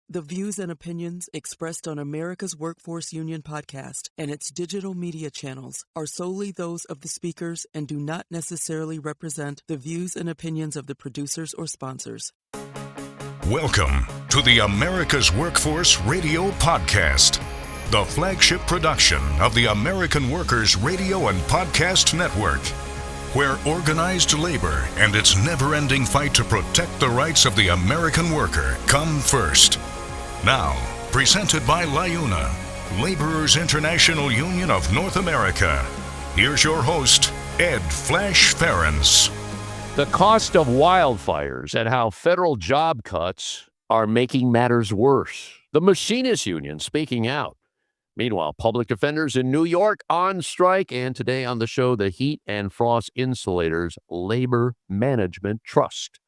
The views and opinions expressed on America's Workforce Union podcast and its digital media channels are solely those of the speakers and do not necessarily represent the views and opinions of the producers or sponsors. Welcome to the America's Workforce Radio Podcast, the flagship production of the American Workers Radio and Podcast Network, where organized labor and its never-ending fight to protect the rights of the American worker come first. Now, presented by LIUNA, Laborers International Union of North America. Here's your host, Ed Flash Ferens. The cost of wildfires and how federal job cuts are making matters worse. The Machinists Union speaking out. Meanwhile, public defenders in New York on strike. And today on the show, the Heat and Frost Insulators Labor Management Trust.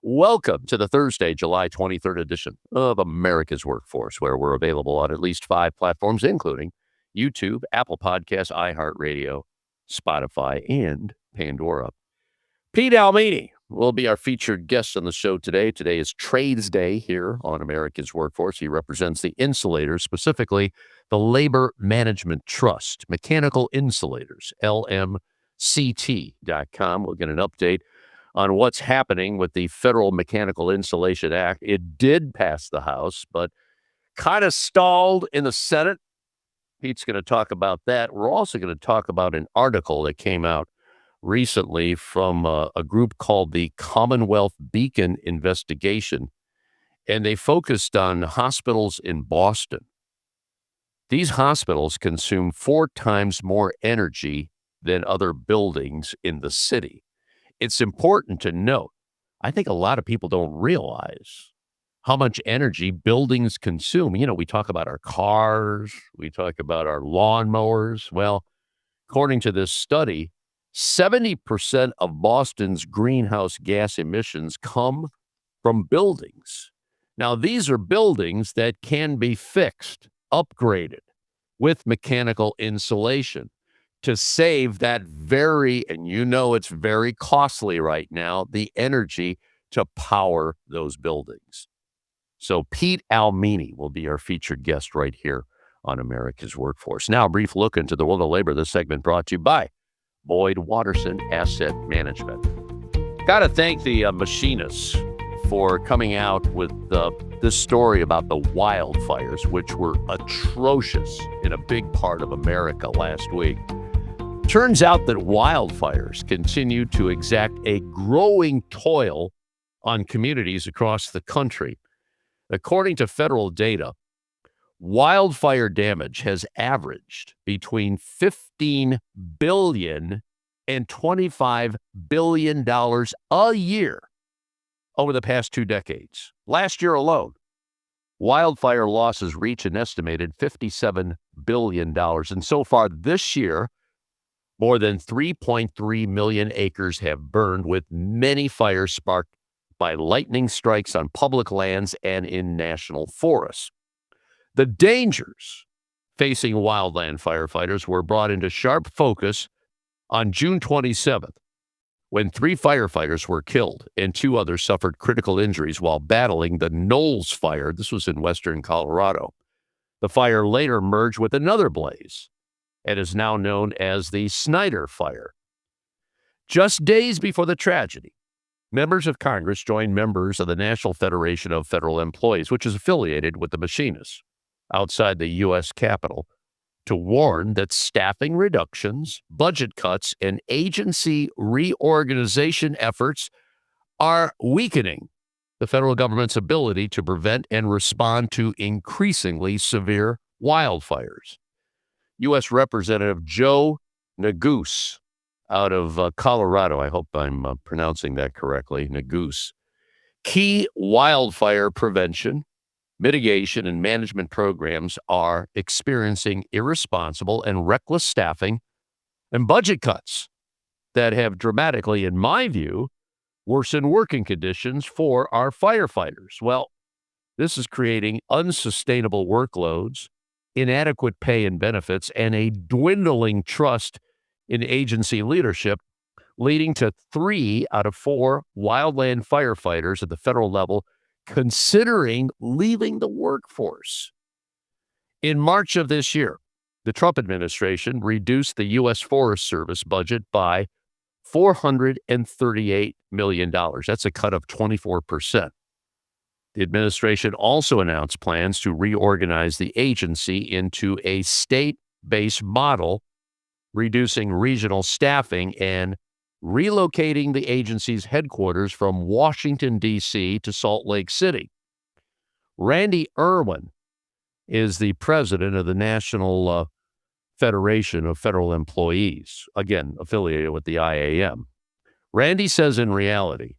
Welcome to the Thursday, July 23rd edition of America's Workforce, where we're available on at least 5 platforms, including YouTube, Apple Podcasts, iHeartRadio, Spotify, and Pandora. Pete Ielmini will be our featured guest on the show today. Today is Trades Day here on America's Workforce. He represents the insulators, specifically the Labor Management Trust, Mechanical Insulators, LMCT.com. We'll get an update on what's happening with the Federal Mechanical Insulation Act. It did pass the House, but kind of stalled in the Senate. Pete's going to talk about that. We're also going to talk about an article that came out recently from a group called the Commonwealth Beacon investigation, and they focused on hospitals in Boston. These hospitals consume 4 times more energy than other buildings in the city. It's important to note, I think a lot of people don't realize how much energy buildings consume. You know, we talk about our cars, we talk about our lawnmowers. Well, according to this study, 70% of Boston's greenhouse gas emissions come from buildings. Now, these are buildings that can be fixed, upgraded with mechanical insulation to save that and you know it's very costly right now, the energy to power those buildings. So Pete Ielmini will be our featured guest right here on America's Workforce. Now, a brief look into the world of labor. This segment brought to you by Boyd Watterson Asset Management. Got to thank the Machinists for coming out with this story about the wildfires, which were atrocious in a big part of America last week. Turns out that wildfires continue to exact a growing toll on communities across the country. According to federal data, wildfire damage has averaged between $15 billion and $25 billion a year over the past 2 decades. Last year alone, wildfire losses reach an estimated $57 billion. And so far this year, more than 3.3 million acres have burned, with many fires sparked by lightning strikes on public lands and in national forests. The dangers facing wildland firefighters were brought into sharp focus on June 27th, when 3 firefighters were killed and 2 others suffered critical injuries while battling the Knowles Fire. This was in western Colorado. The fire later merged with another blaze and is now known as the Snyder Fire. Just days before the tragedy, members of Congress joined members of the National Federation of Federal Employees, which is affiliated with the Machinists, outside the U.S. Capitol to warn that staffing reductions, budget cuts, and agency reorganization efforts are weakening the federal government's ability to prevent and respond to increasingly severe wildfires. U.S. Representative Joe Neguse out of Colorado, I hope I'm pronouncing that correctly, Neguse. Key wildfire prevention, mitigation, and management programs are experiencing irresponsible and reckless staffing and budget cuts that have dramatically, in my view, worsened working conditions for our firefighters. Well, this is creating unsustainable workloads, inadequate pay and benefits, and a dwindling trust in agency leadership, leading to 3 out of 4 wildland firefighters at the federal level considering leaving the workforce. In March of this year, the Trump administration reduced the U.S. Forest Service budget by $438 million. That's a cut of 24%. The administration also announced plans to reorganize the agency into a state-based model, reducing regional staffing and relocating the agency's headquarters from Washington, D.C. to Salt Lake City. Randy Irwin is the president of the National Federation of Federal Employees, again, affiliated with the IAM. Randy says in reality,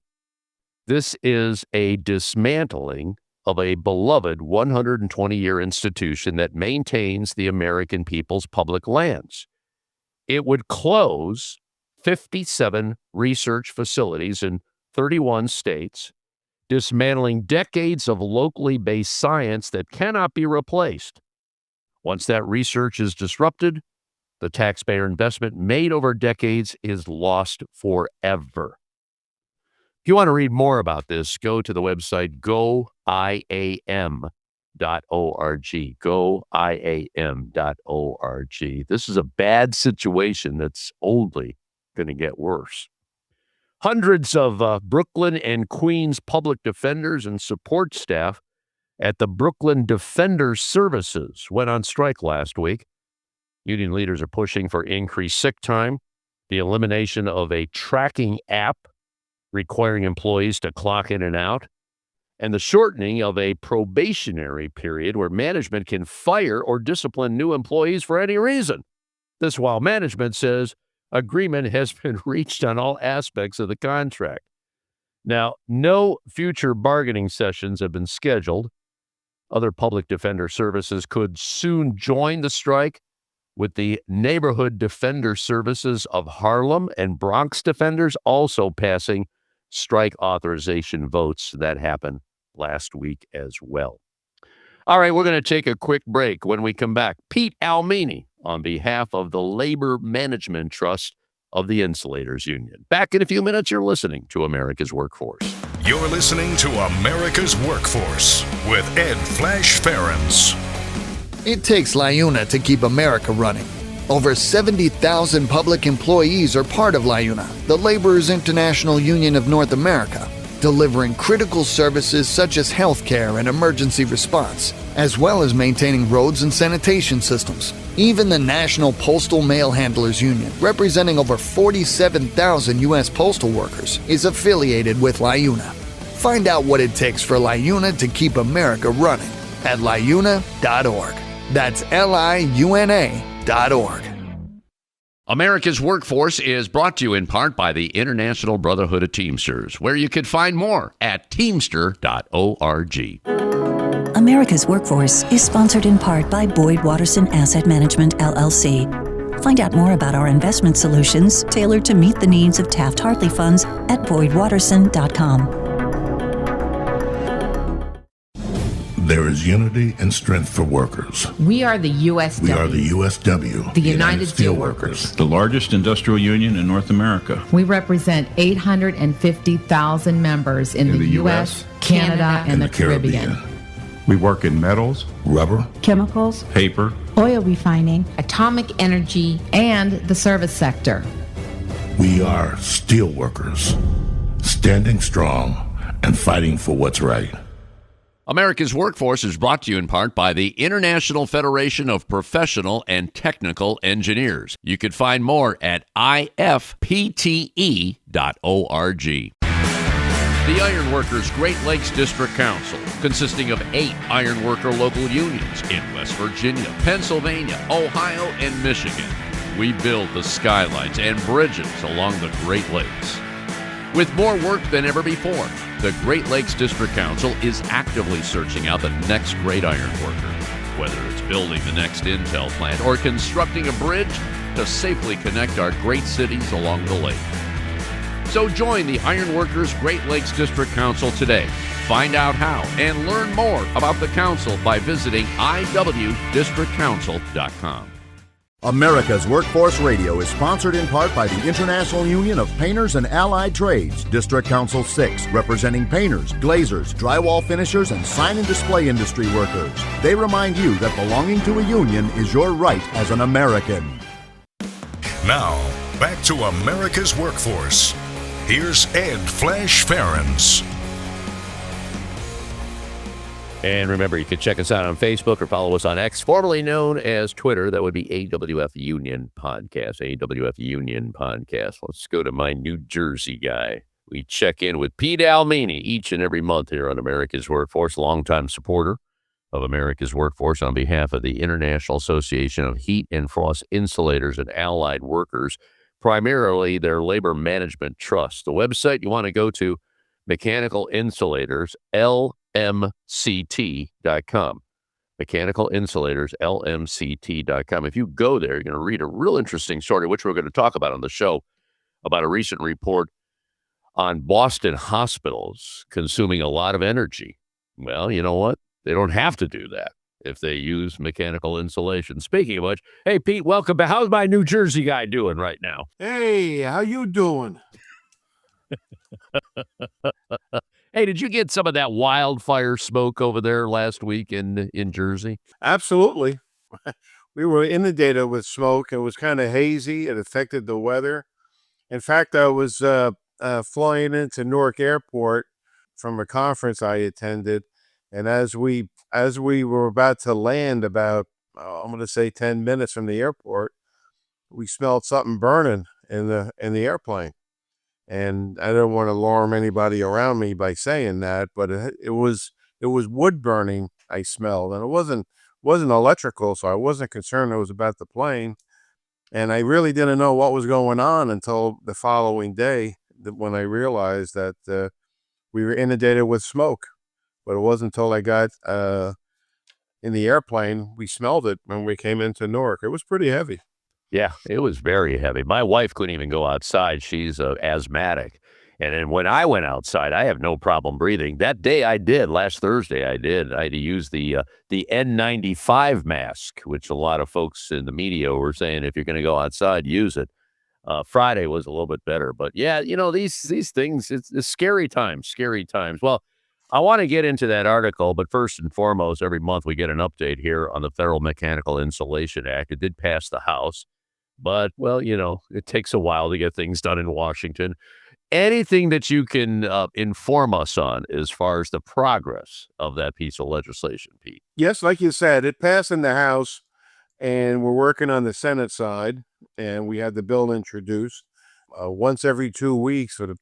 this is a dismantling of a beloved 120-year institution that maintains the American people's public lands. It would close 57 research facilities in 31 states, dismantling decades of locally based science that cannot be replaced. Once that research is disrupted, the taxpayer investment made over decades is lost forever. If you want to read more about this, go to the website goiam.org. Goiam.org. This is a bad situation that's only going to get worse. Hundreds of Brooklyn and Queens public defenders and support staff at the Brooklyn Defender Services went on strike last week. Union leaders are pushing for increased sick time, the elimination of a tracking app requiring employees to clock in and out, and the shortening of a probationary period where management can fire or discipline new employees for any reason. This while management says agreement has been reached on all aspects of the contract. Now, no future bargaining sessions have been scheduled. Other public defender services could soon join the strike, with the Neighborhood Defender Services of Harlem and Bronx Defenders also passing strike authorization votes that happened last week as well. All right, we're going to take a quick break. When we come back, Pete Ielmini on behalf of the Labor Management Trust of the Insulators Union. Back in a few minutes, you're listening to America's Workforce. You're listening to America's Workforce with Ed Flash Ferens. It takes LIUNA to keep America running. Over 70,000 public employees are part of LIUNA, the Laborers International Union of North America, delivering critical services such as healthcare and emergency response, as well as maintaining roads and sanitation systems. Even the National Postal Mail Handlers Union, representing over 47,000 U.S. postal workers, is affiliated with LIUNA. Find out what it takes for LIUNA to keep America running at liuna.org. That's liuna.org. America's Workforce is brought to you in part by the International Brotherhood of Teamsters, where you can find more at teamster.org. America's Workforce is sponsored in part by Boyd Watterson Asset Management, LLC. Find out more about our investment solutions tailored to meet the needs of Taft-Hartley funds at boydwatterson.com. There is unity and strength for workers. We are the USW. We are the USW. The United Steelworkers. The largest industrial union in North America. We represent 850,000 members in the U.S., Canada, and the Caribbean. We work in metals, rubber, chemicals, paper, oil refining, atomic energy, and the service sector. We are steelworkers, standing strong and fighting for what's right. America's Workforce is brought to you in part by the International Federation of Professional and Technical Engineers. You can find more at ifpte.org. The Iron Workers Great Lakes District Council, consisting of 8 ironworker local unions in West Virginia, Pennsylvania, Ohio, and Michigan. We build the skylines and bridges along the Great Lakes. With more work than ever before, the Great Lakes District Council is actively searching out the next great iron worker, whether it's building the next Intel plant or constructing a bridge to safely connect our great cities along the lake. So join the Iron Workers Great Lakes District Council today. Find out how and learn more about the council by visiting iwdistrictcouncil.com. America's Workforce Radio is sponsored in part by the International Union of Painters and Allied Trades, District Council 6, representing painters, glazers, drywall finishers, and sign and display industry workers. They remind you that belonging to a union is your right as an American. Now, back to America's Workforce. Here's Ed Flash Ferens. And remember, you can check us out on Facebook or follow us on X, formerly known as Twitter. That would be AWF Union Podcast, AWF Union Podcast. Let's go to my New Jersey guy. We check in with Pete Ielmini each and every month here on America's Workforce, longtime supporter of America's Workforce on behalf of the International Association of Heat and Frost Insulators and Allied Workers, primarily their Labor Management Trust. The website you want to go to, Mechanical Insulators, LMCT.com. Mechanical Insulators, LMCT.com. If you go there, you're going to read a real interesting story, which we're going to talk about on the show, about a recent report on Boston hospitals consuming a lot of energy. Well, you know what? They don't have to do that if they use mechanical insulation. Speaking of which, hey, Pete, welcome back. How's my New Jersey guy doing right now? Hey, how you doing? Hey, did you get some of that wildfire smoke over there last week in Jersey? Absolutely. We were inundated with smoke. It was kind of hazy. It affected the weather. In fact, I was flying into Newark Airport from a conference I attended, and as we were about to land, about I'm going to say 10 minutes from the airport, we smelled something burning in the airplane. And I don't want to alarm anybody around me by saying that, but it was wood burning I smelled, and it wasn't electrical, so I wasn't concerned it was about the plane. And I really didn't know what was going on until the following day when I realized that we were inundated with smoke. But it wasn't until I got in the airplane we smelled it when we came into Newark. It was pretty heavy. Yeah, it was very heavy. My wife couldn't even go outside. She's asthmatic. And then when I went outside, I have no problem breathing. That day I did. Last Thursday I did. I had to use the N95 mask, which a lot of folks in the media were saying, if you're going to go outside, use it. Friday was a little bit better. But yeah, you know, these things, it's scary times. Well, I want to get into that article, but first and foremost, every month we get an update here on the Federal Mechanical Insulation Act. It did pass the House. But, well, you know, it takes a while to get things done in Washington. Anything that you can inform us on as far as the progress of that piece of legislation, Pete? Yes, like you said, it passed in the House, and we're working on the Senate side, and we had the bill introduced. Once every 2 weeks for the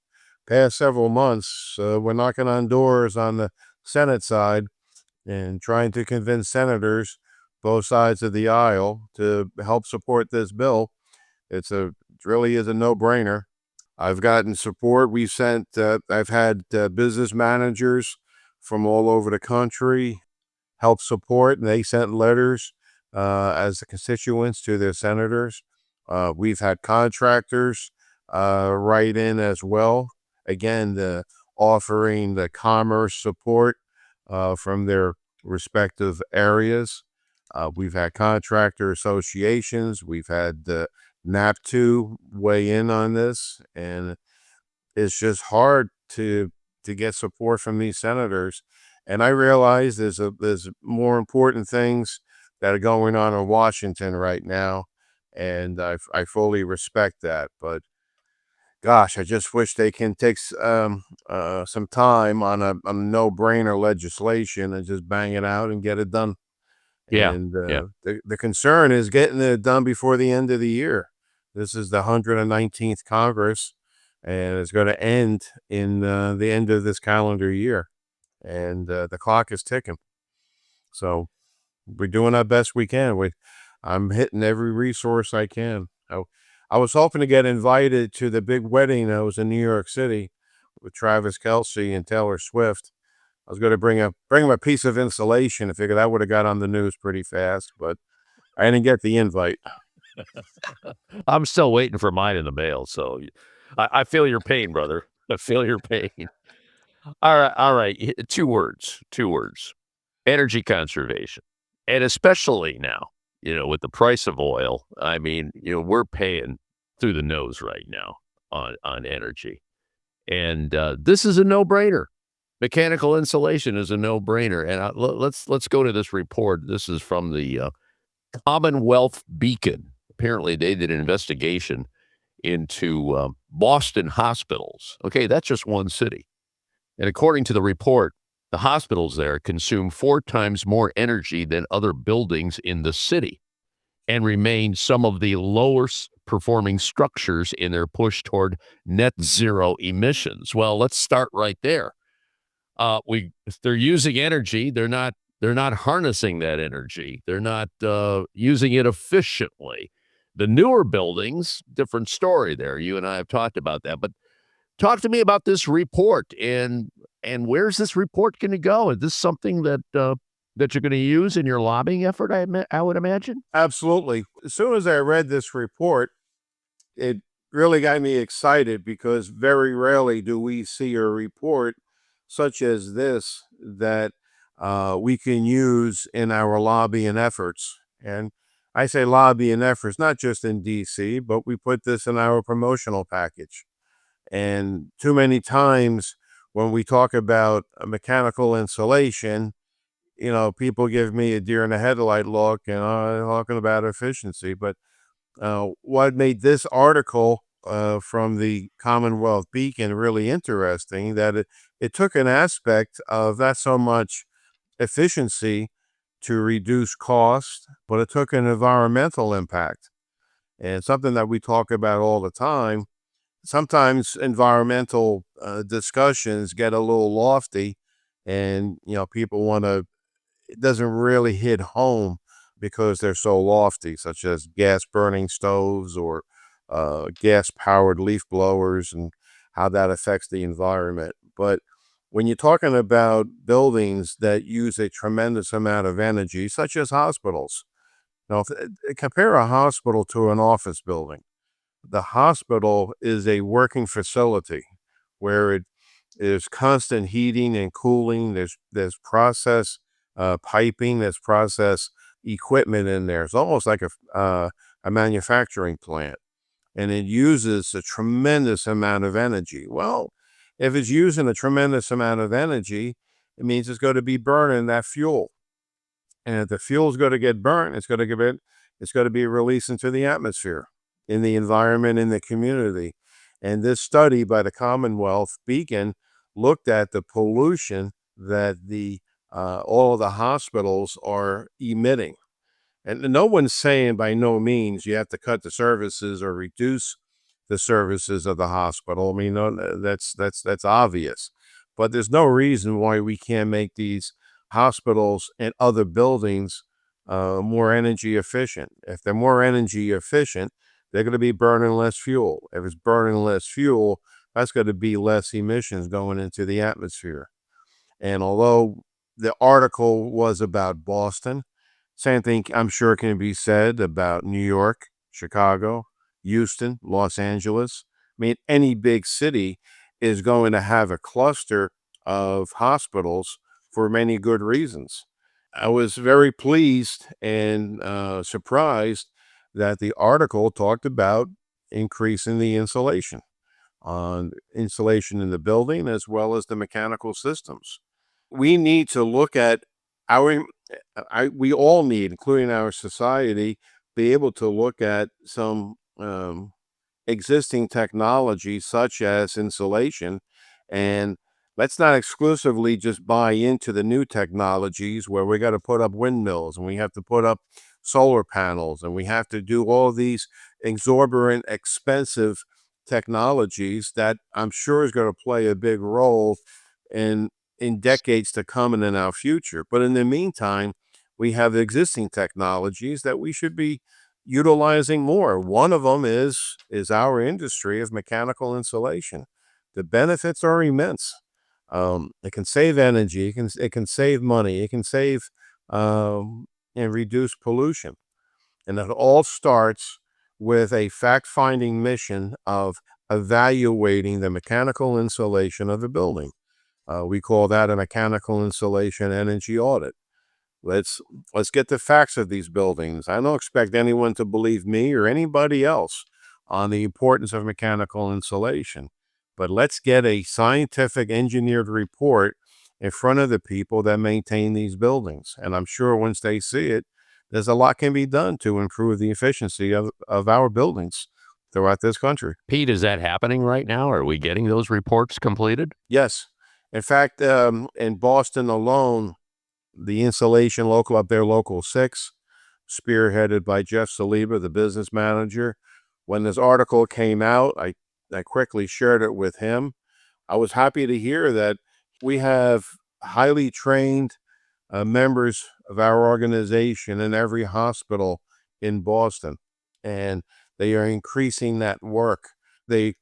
past several months, we're knocking on doors on the Senate side and trying to convince senators both sides of the aisle to help support this bill. It really is a no-brainer. I've gotten support. I've had business managers from all over the country help support, and they sent letters as the constituents to their senators. We've had contractors write in as well. Again, offering the commerce support from their respective areas. We've had contractor associations. We've had NAP2 weigh in on this, and it's just hard to get support from these senators. And I realize there's more important things that are going on in Washington right now, and I fully respect that. But gosh, I just wish they can take some time on a no-brainer legislation and just bang it out and get it done. Yeah. And the concern is getting it done before the end of the year. This is the 119th Congress, and it's going to end in the end of this calendar year. And the clock is ticking. So we're doing our best we can. I'm hitting every resource I can. I was hoping to get invited to the big wedding that was in New York City with Travis Kelce and Taylor Swift. I was going to bring him a piece of insulation. I figured that would have got on the news pretty fast, but I didn't get the invite. I'm still waiting for mine in the mail, so I feel your pain, brother. I feel your pain. All right. Two words. Energy conservation. And especially now, with the price of oil, I mean, we're paying through the nose right now on energy. And this is a no-brainer. Mechanical insulation is a no-brainer. And let's go to this report. This is from the Commonwealth Beacon. Apparently, they did an investigation into Boston hospitals. Okay, that's just one city. And according to the report, the hospitals there consume 4 times more energy than other buildings in the city and remain some of the lowest performing structures in their push toward net zero emissions. Well, let's start right there. If they're using energy, they're not harnessing that energy. They're not using it efficiently. The newer buildings, different story there. You and I have talked about that, but talk to me about this report and where's this report going to go? Is this something that you're going to use in your lobbying effort? I would imagine. Absolutely. As soon as I read this report, it really got me excited because very rarely do we see a report such as this that we can use in our lobbying efforts. And I say lobbying efforts, not just in D.C., but we put this in our promotional package. And too many times when we talk about mechanical insulation, people give me a deer in the headlight look and talking about efficiency. But what made this article from the Commonwealth Beacon really interesting, that it took an aspect of not so much efficiency to reduce cost, but it took an environmental impact. And something that we talk about all the time. Sometimes environmental discussions get a little lofty and, people it doesn't really hit home because they're so lofty, such as gas burning stoves or gas powered leaf blowers and how that affects the environment. But when you're talking about buildings that use a tremendous amount of energy, such as hospitals, compare a hospital to an office building. The hospital is a working facility where there's constant heating and cooling. There's process piping. There's process equipment in there. It's almost like a manufacturing plant, and it uses a tremendous amount of energy. Well, if it's using a tremendous amount of energy, it means it's going to be burning that fuel. And if the fuel is going to get burnt, it's going to be released into the atmosphere, in the environment, in the community. And this study by the Commonwealth Beacon looked at the pollution that all of the hospitals are emitting. And no one's saying by no means you have to cut the services or reduce the services of the hospital. I mean, no, that's obvious. But there's no reason why we can't make these hospitals and other buildings more energy efficient. If they're more energy efficient, they're going to be burning less fuel. If it's burning less fuel, that's going to be less emissions going into the atmosphere. And although the article was about Boston, same thing I'm sure can be said about New York, Chicago, Houston, Los Angeles. I mean, any big city is going to have a cluster of hospitals for many good reasons. I was very pleased and surprised that the article talked about increasing the insulation in the building as well as the mechanical systems. We need to look at we all need, including our society, be able to look at some existing technology such as insulation, and let's not exclusively just buy into the new technologies where we got to put up windmills and we have to put up solar panels and we have to do all these exorbitant, expensive technologies that I'm sure is going to play a big role in decades to come and in our future. But in the meantime, we have existing technologies that we should be utilizing more. One of them is our industry of mechanical insulation. The benefits are immense. It can save energy. It can save money. It can save and reduce pollution. And it all starts with a fact-finding mission of evaluating the mechanical insulation of the building. We call that a mechanical insulation energy audit. Let's get the facts of these buildings. I don't expect anyone to believe me or anybody else on the importance of mechanical insulation, but let's get a scientific engineered report in front of the people that maintain these buildings. And I'm sure once they see it, there's a lot can be done to improve the efficiency of our buildings throughout this country. Pete, is that happening right now? Are we getting those reports completed? Yes. In fact, in Boston alone, the insulation local 6, spearheaded by Jeff Saliba, the business manager. When this article came out, I quickly shared it with him. I was happy to hear that we have highly trained members of our organization in every hospital in Boston, and they are increasing that work. The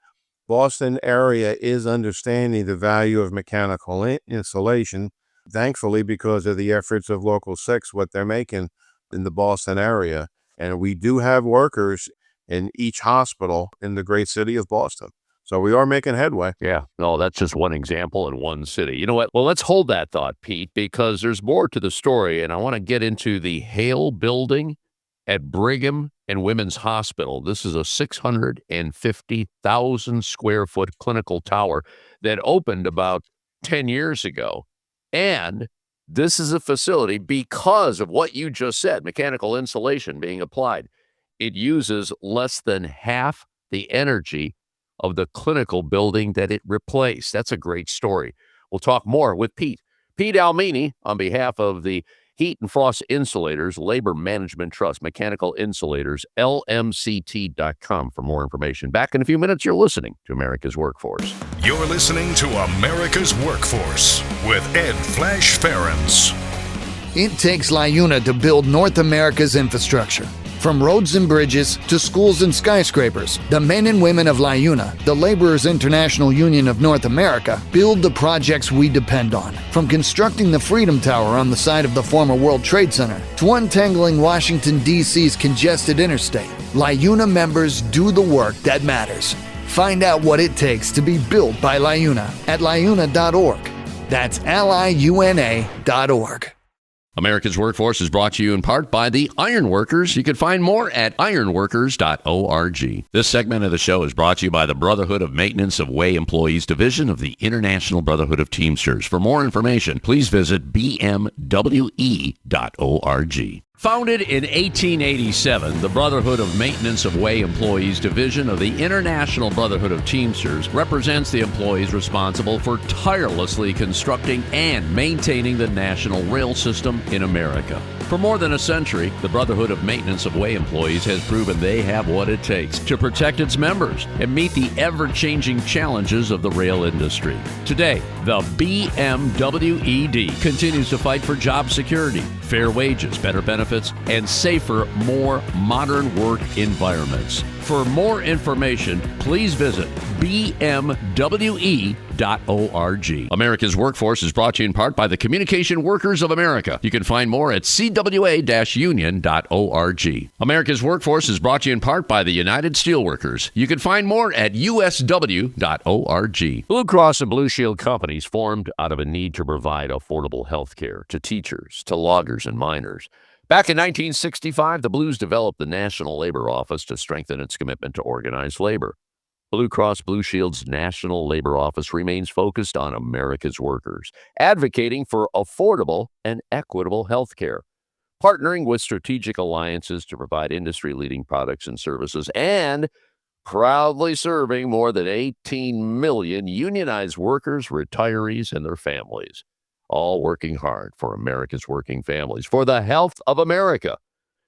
Boston area is understanding the value of mechanical insulation, thankfully, because of the efforts of Local 6, what they're making in the Boston area. And we do have workers in each hospital in the great city of Boston. So we are making headway. Yeah. No, that's just one example in one city. You know what? Well, let's hold that thought, Pete, because there's more to the story. And I want to get into the Hale Building at Brigham and Women's Hospital. This is a 650,000 square foot clinical tower that opened about 10 years ago. And this is a facility, because of what you just said, mechanical insulation being applied, it uses less than half the energy of the clinical building that it replaced. That's a great story. We'll talk more with Pete. Pete Ielmini, on behalf of the Heat and Frost Insulators Labor Management Trust, Mechanical Insulators, LMCT.com for more information. Back in a few minutes, you're listening to America's Workforce. You're listening to America's Workforce with Ed Flash Ferens. It takes LiUNA to build North America's infrastructure. From roads and bridges to schools and skyscrapers, the men and women of LiUNA, the Laborers International Union of North America, build the projects we depend on. From constructing the Freedom Tower on the site of the former World Trade Center to untangling Washington, D.C.'s congested interstate, LiUNA members do the work that matters. Find out what it takes to be built by LiUNA at liuna.org. That's liuna.org. America's Workforce is brought to you in part by the Iron Workers. You can find more at ironworkers.org. This segment of the show is brought to you by the Brotherhood of Maintenance of Way Employees Division of the International Brotherhood of Teamsters. For more information, please visit bmwe.org. Founded in 1887, the Brotherhood of Maintenance of Way Employees Division of the International Brotherhood of Teamsters represents the employees responsible for tirelessly constructing and maintaining the national rail system in America. For more than a century, the Brotherhood of Maintenance of Way Employees has proven they have what it takes to protect its members and meet the ever-changing challenges of the rail industry. Today, the BMWED continues to fight for job security, fair wages, better benefits, and safer, more modern work environments. For more information, please visit bmwe.org. America's Workforce is brought to you in part by the Communication Workers of America. You can find more at cwa-union.org. America's Workforce is brought to you in part by the United Steelworkers. You can find more at usw.org. Blue Cross and Blue Shield companies formed out of a need to provide affordable health care to teachers, to loggers, and miners. Back in 1965, the Blues developed the National Labor Office to strengthen its commitment to organized labor. Blue Cross Blue Shield's National Labor Office remains focused on America's workers, advocating for affordable and equitable health care, partnering with strategic alliances to provide industry-leading products and services, and proudly serving more than 18 million unionized workers, retirees, and their families, all working hard for America's working families, for the health of America.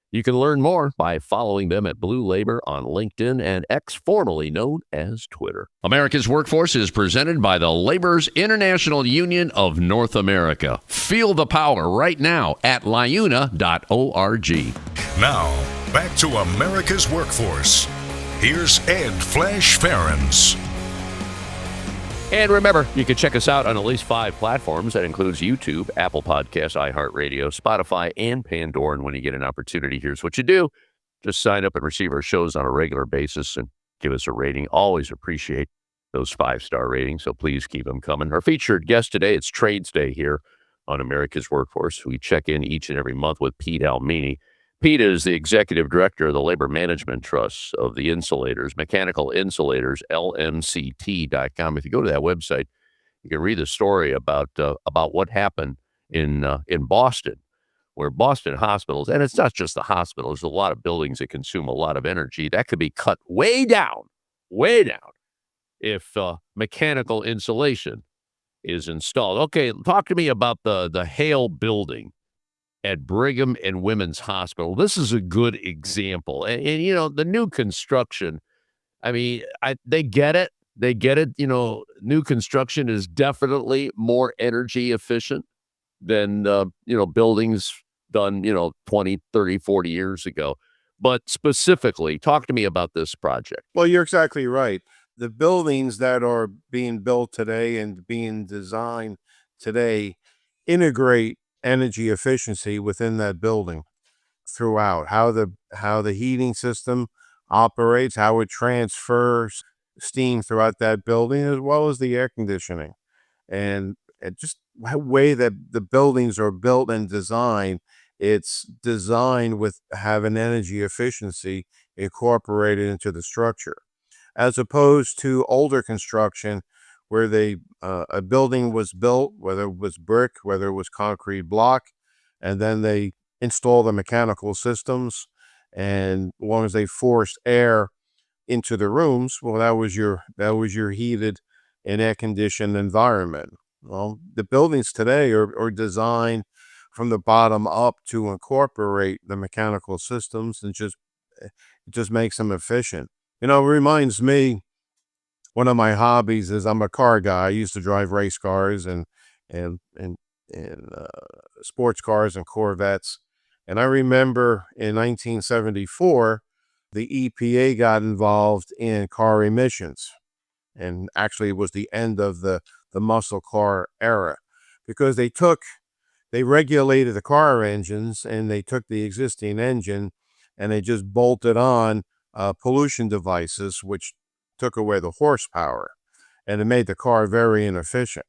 You can learn more by following them at Blue Labor on LinkedIn and X, formerly known as Twitter. America's Workforce is presented by the Laborers International Union of North America. Feel the power right now at liuna.org. Now, back to America's Workforce. Here's Ed Flash Ferens. And remember, you can check us out on at least 5 platforms. That includes YouTube, Apple Podcasts, iHeartRadio, Spotify, and Pandora. And when you get an opportunity, here's what you do. Just sign up and receive our shows on a regular basis and give us a rating. Always appreciate those 5-star ratings, so please keep them coming. Our featured guest today, it's Trades Day here on America's Workforce. We check in each and every month with Pete Ielmini. Pete is the executive director of the Labor Management Trust of the Insulators, Mechanical Insulators, LMCT.com. If you go to that website, you can read the story about what happened in Boston, where Boston hospitals, and it's not just the hospitals, there's a lot of buildings that consume a lot of energy, that could be cut way down, if mechanical insulation is installed. Okay, talk to me about the Hale Building at Brigham and Women's Hospital. This is a good example. And you know, the new construction, I mean, they get it. They get it. You know, new construction is definitely more energy efficient than, buildings done, 20, 30, 40 years ago. But specifically, talk to me about this project. Well, you're exactly right. The buildings that are being built today and being designed today integrate energy efficiency within that building throughout. How the heating system operates, how it transfers steam throughout that building, as well as the air conditioning. And just the way that the buildings are built and designed, it's designed with having energy efficiency incorporated into the structure, as opposed to older construction where a building was built, whether it was brick, whether it was concrete block, and then they install the mechanical systems, and as long as they forced air into the rooms, well, that was your heated and air conditioned environment. Well, the buildings today are designed from the bottom up to incorporate the mechanical systems, and it just makes them efficient. It reminds me, one of my hobbies is I'm a car guy. I used to drive race cars and and and sports cars and Corvettes. And I remember in 1974, the EPA got involved in car emissions. And actually, it was the end of the muscle car era, because they regulated the car engines, and they took the existing engine and they just bolted on pollution devices, which took away the horsepower, and it made the car very inefficient.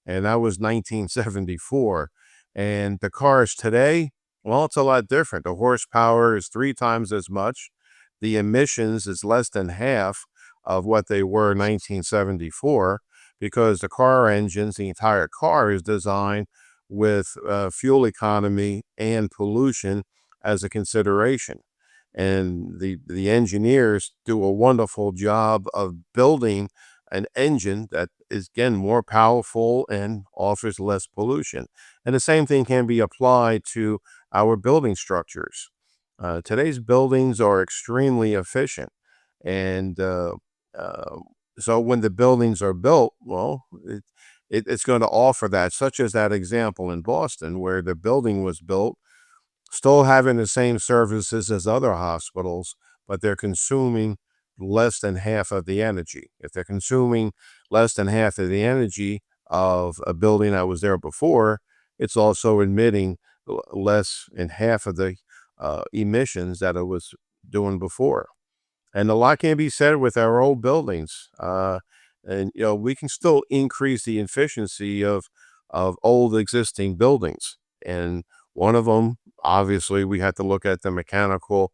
And that was 1974. And the cars today, well, it's a lot different. The horsepower is 3 times as much. The emissions is less than half of what they were in 1974, because the car engines, the entire car is designed with fuel economy and pollution as a consideration. And the engineers do a wonderful job of building an engine that is, again, more powerful and offers less pollution. And the same thing can be applied to our building structures. Today's buildings are extremely efficient. And so when the buildings are built, well, it's going to offer that, such as that example in Boston, where the building was built still having the same services as other hospitals, but they're consuming less than half of the energy. If they're consuming less than half of the energy of a building that was there before, it's also emitting less than half of the emissions that it was doing before. And a lot can be said with our old buildings. And we can still increase the efficiency of old existing buildings. And one of them, obviously, we have to look at the mechanical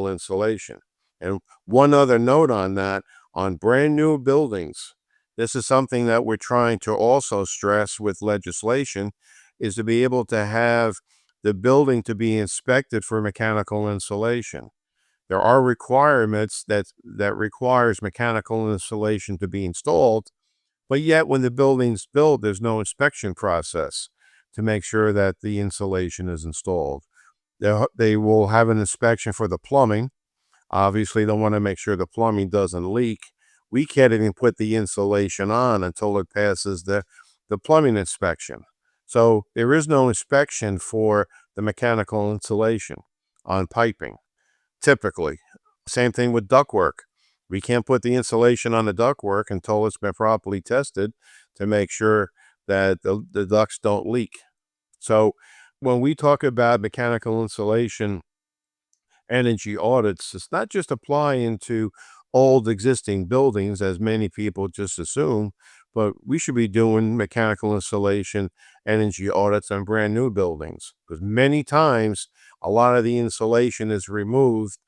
insulation. And one other note on that, on brand new buildings, this is something that we're trying to also stress with legislation, is to be able to have the building to be inspected for mechanical insulation. There are requirements that requires mechanical insulation to be installed, but yet when the building's built, there's no inspection process to make sure that the insulation is installed. They will have an inspection for the plumbing. Obviously, they want to make sure the plumbing doesn't leak. We can't even put the insulation on until it passes the plumbing inspection. So there is no inspection for the mechanical insulation on piping, typically. Same thing with ductwork. We can't put the insulation on the ductwork until it's been properly tested to make sure that the ducts don't leak. So when we talk about mechanical insulation energy audits, it's not just applying to old existing buildings, as many people just assume, but we should be doing mechanical installation, energy audits on brand new buildings, because many times a lot of the insulation is removed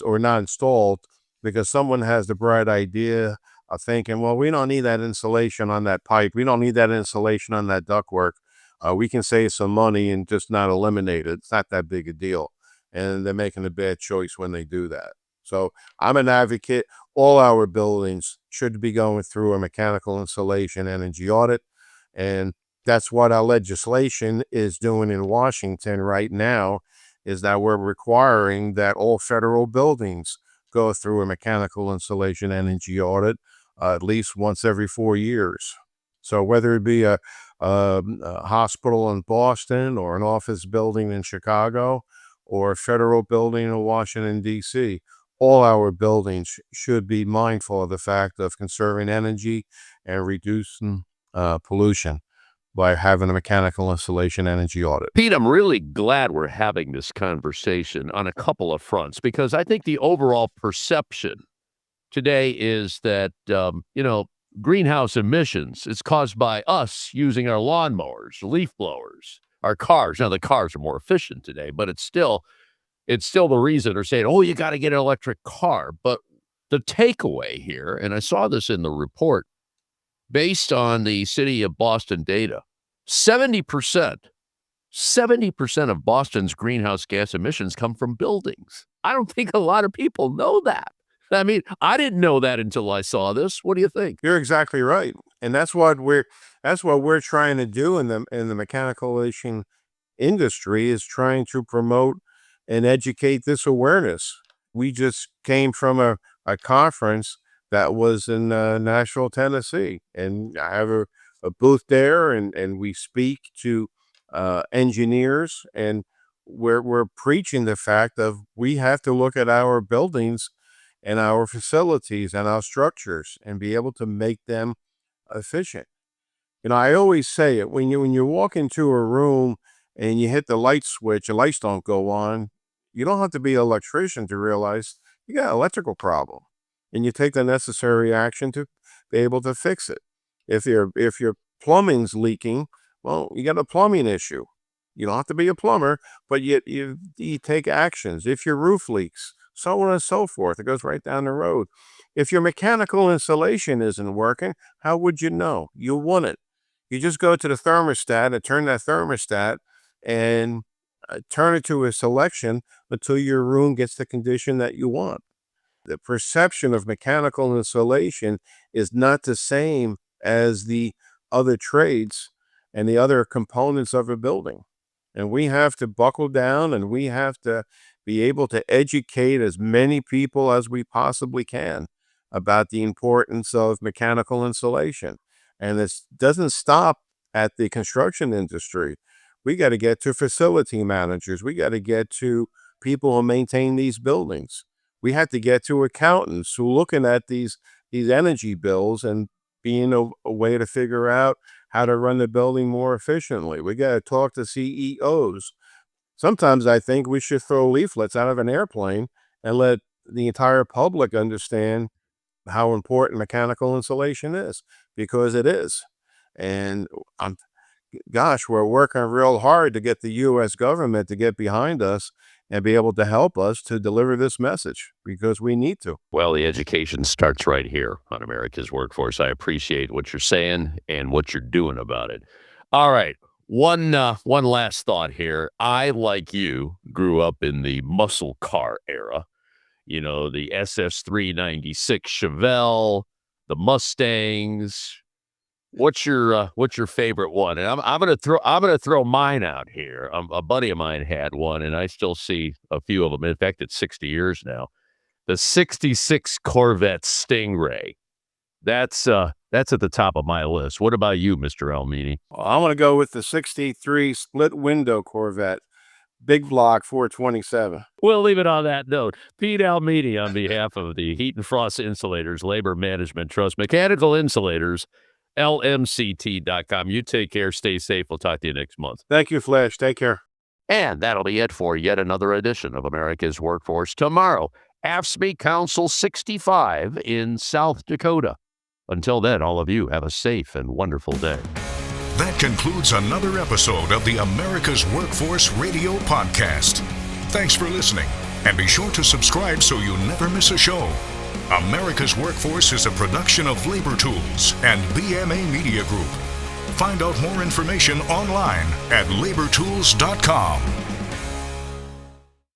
or not installed because someone has the bright idea of thinking, well, we don't need that insulation on that pipe. We don't need that insulation on that ductwork. We can save some money and just not eliminate it. It's not that big a deal. And they're making a bad choice when they do that. So I'm an advocate. All our buildings should be going through a mechanical insulation energy audit. And that's what our legislation is doing in Washington right now, is that we're requiring that all federal buildings go through a mechanical insulation energy audit at least once every 4 years. So whether it be a hospital in Boston or an office building in Chicago or a federal building in Washington, D.C., all our buildings should be mindful of the fact of conserving energy and reducing pollution by having a mechanical installation energy audit. Pete, I'm really glad we're having this conversation on a couple of fronts, because I think the overall perception today is that, greenhouse emissions is caused by us using our lawnmowers, leaf blowers, our cars. Now, the cars are more efficient today, but it's still the reason they're saying, oh, you got to get an electric car. But the takeaway here, and I saw this in the report, based on the city of Boston data, 70% of Boston's greenhouse gas emissions come from buildings. I don't think a lot of people know that. I mean, I didn't know that until I saw this. What do you think? You're exactly right. And that's what we're trying to do in the mechanical insulation industry, is trying to promote and educate this awareness. We just came from a conference that was in Nashville, Tennessee, and I have a booth there, and we speak to engineers, and we're preaching the fact of we have to look at our buildings and our facilities and our structures and be able to make them efficient. I always say it, when you walk into a room and you hit the light switch, the lights don't go on, you don't have to be an electrician to realize you got an electrical problem, and you take the necessary action to be able to fix it. If your plumbing's leaking, well, you got a plumbing issue. You don't have to be a plumber, but you take actions. If your roof leaks, so on and so forth, it goes right down the road. If your mechanical insulation isn't working, how would you know? You wouldn't. You just go to the thermostat and turn that thermostat and turn it to a selection until your room gets the condition that you want. The perception of mechanical insulation is not the same as the other trades and the other components of a building. And we have to buckle down, and we have to be able to educate as many people as we possibly can about the importance of mechanical insulation. And this doesn't stop at the construction industry. We got to get to facility managers. We got to get to people who maintain these buildings. We have to get to accountants who are looking at these energy bills and being a way to figure out how to run the building more efficiently. We got to talk to CEOs. Sometimes I think we should throw leaflets out of an airplane and let the entire public understand how important mechanical insulation is, because it is. And we're working real hard to get the U.S. government to get behind us and be able to help us to deliver this message, because we need to. Well, the education starts right here on America's Workforce. I appreciate what you're saying and what you're doing about it. All right. One last thought here. I, like you, grew up in the muscle car era. The SS396 Chevelle, the Mustangs. What's your favorite one? And I'm gonna throw mine out here. A buddy of mine had one, and I still see a few of them. In fact, it's 60 years now. The '66 Corvette Stingray. That's at the top of my list. What about you, Mr. Ielmini? I'm gonna go with the '63 split window Corvette, big block 427. We'll leave it on that note. Pete Ielmini, on behalf of the Heat and Frost Insulators Labor Management Trust, Mechanical Insulators, LMCT.com. You take care. Stay safe. We'll talk to you next month. Thank you, Flash. Take care. And that'll be it for yet another edition of America's Workforce. Tomorrow, AFSCME Council 65 in South Dakota. Until then, all of you have a safe and wonderful day. That concludes another episode of the America's Workforce Radio Podcast. Thanks for listening, and be sure to subscribe so you never miss a show. America's Workforce is a production of Labor Tools and BMA Media Group. Find out more information online at labortools.com.